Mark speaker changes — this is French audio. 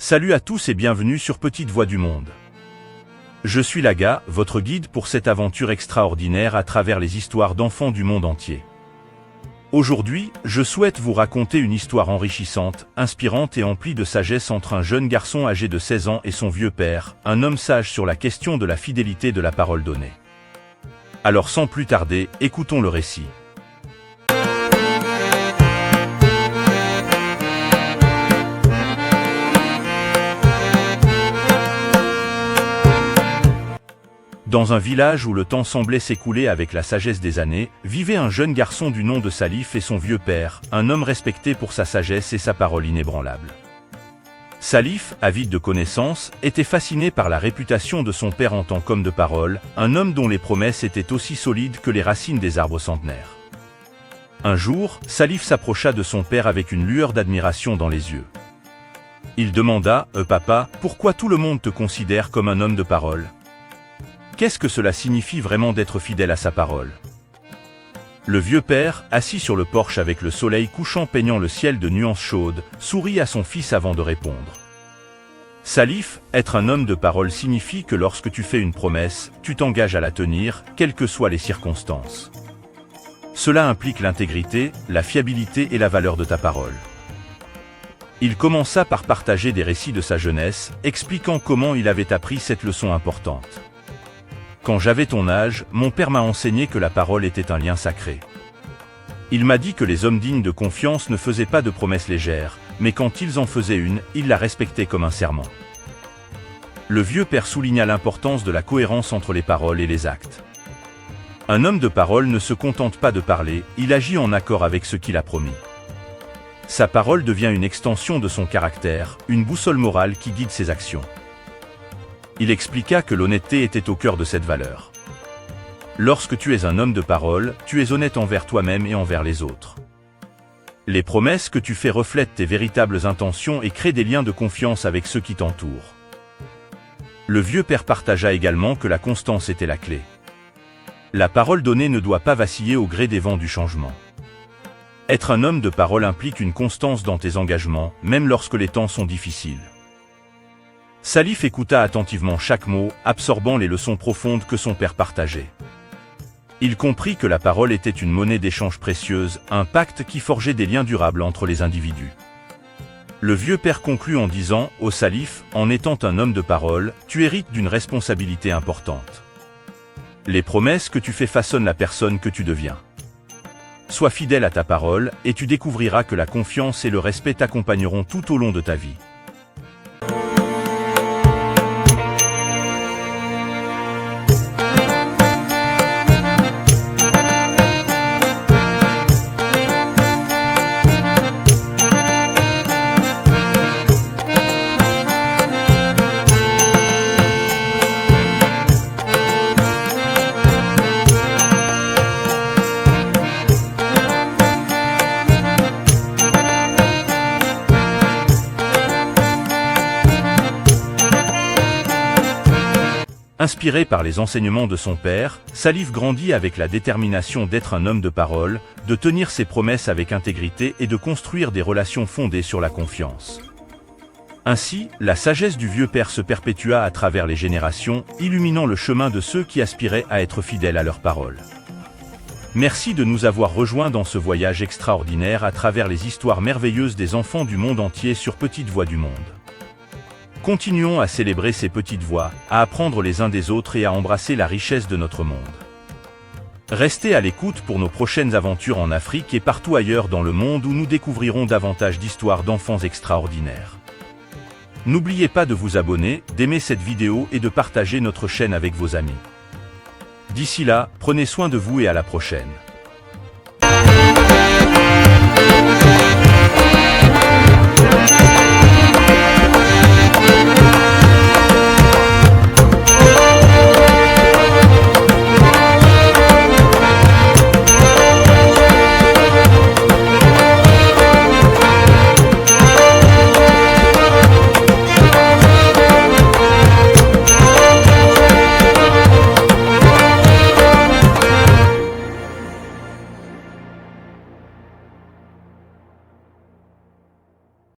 Speaker 1: Salut à tous et bienvenue sur Petite Voix du Monde. Je suis Laga, votre guide pour cette aventure extraordinaire à travers les histoires d'enfants du monde entier. Aujourd'hui, je souhaite vous raconter une histoire enrichissante, inspirante et emplie de sagesse entre un jeune garçon âgé de 16 ans et son vieux père, un homme sage sur la question de la fidélité de la parole donnée. Alors sans plus tarder, écoutons le récit. Dans un village où le temps semblait s'écouler avec la sagesse des années, vivait un jeune garçon du nom de Salif et son vieux père, un homme respecté pour sa sagesse et sa parole inébranlable. Salif, avide de connaissances, était fasciné par la réputation de son père en tant qu'homme de parole, un homme dont les promesses étaient aussi solides que les racines des arbres centenaires. Un jour, Salif s'approcha de son père avec une lueur d'admiration dans les yeux. Il demanda, « Papa, pourquoi tout le monde te considère comme un homme de parole ? Qu'est-ce que cela signifie vraiment d'être fidèle à sa parole ?» Le vieux père, assis sur le porche avec le soleil couchant peignant le ciel de nuances chaudes, sourit à son fils avant de répondre. « Salif, être un homme de parole signifie que lorsque tu fais une promesse, tu t'engages à la tenir, quelles que soient les circonstances. Cela implique l'intégrité, la fiabilité et la valeur de ta parole. » Il commença par partager des récits de sa jeunesse, expliquant comment il avait appris cette leçon importante. « Quand j'avais ton âge, mon père m'a enseigné que la parole était un lien sacré. Il m'a dit que les hommes dignes de confiance ne faisaient pas de promesses légères, mais quand ils en faisaient une, ils la respectaient comme un serment. » Le vieux père souligna l'importance de la cohérence entre les paroles et les actes. Un homme de parole ne se contente pas de parler, il agit en accord avec ce qu'il a promis. Sa parole devient une extension de son caractère, une boussole morale qui guide ses actions. Il expliqua que l'honnêteté était au cœur de cette valeur. Lorsque tu es un homme de parole, tu es honnête envers toi-même et envers les autres. Les promesses que tu fais reflètent tes véritables intentions et créent des liens de confiance avec ceux qui t'entourent. Le vieux père partagea également que la constance était la clé. La parole donnée ne doit pas vaciller au gré des vents du changement. Être un homme de parole implique une constance dans tes engagements, même lorsque les temps sont difficiles. Salif écouta attentivement chaque mot, absorbant les leçons profondes que son père partageait. Il comprit que la parole était une monnaie d'échange précieuse, un pacte qui forgeait des liens durables entre les individus. Le vieux père conclut en disant, « Ô Salif, en étant un homme de parole, tu hérites d'une responsabilité importante. Les promesses que tu fais façonnent la personne que tu deviens. Sois fidèle à ta parole, et tu découvriras que la confiance et le respect t'accompagneront tout au long de ta vie. » Inspiré par les enseignements de son père, Salif grandit avec la détermination d'être un homme de parole, de tenir ses promesses avec intégrité et de construire des relations fondées sur la confiance. Ainsi, la sagesse du vieux père se perpétua à travers les générations, illuminant le chemin de ceux qui aspiraient à être fidèles à leurs paroles. Merci de nous avoir rejoints dans ce voyage extraordinaire à travers les histoires merveilleuses des enfants du monde entier sur Petite Voix du Monde. Continuons à célébrer ces petites voix, à apprendre les uns des autres et à embrasser la richesse de notre monde. Restez à l'écoute pour nos prochaines aventures en Afrique et partout ailleurs dans le monde où nous découvrirons davantage d'histoires d'enfants extraordinaires. N'oubliez pas de vous abonner, d'aimer cette vidéo et de partager notre chaîne avec vos amis. D'ici là, prenez soin de vous et à la prochaine.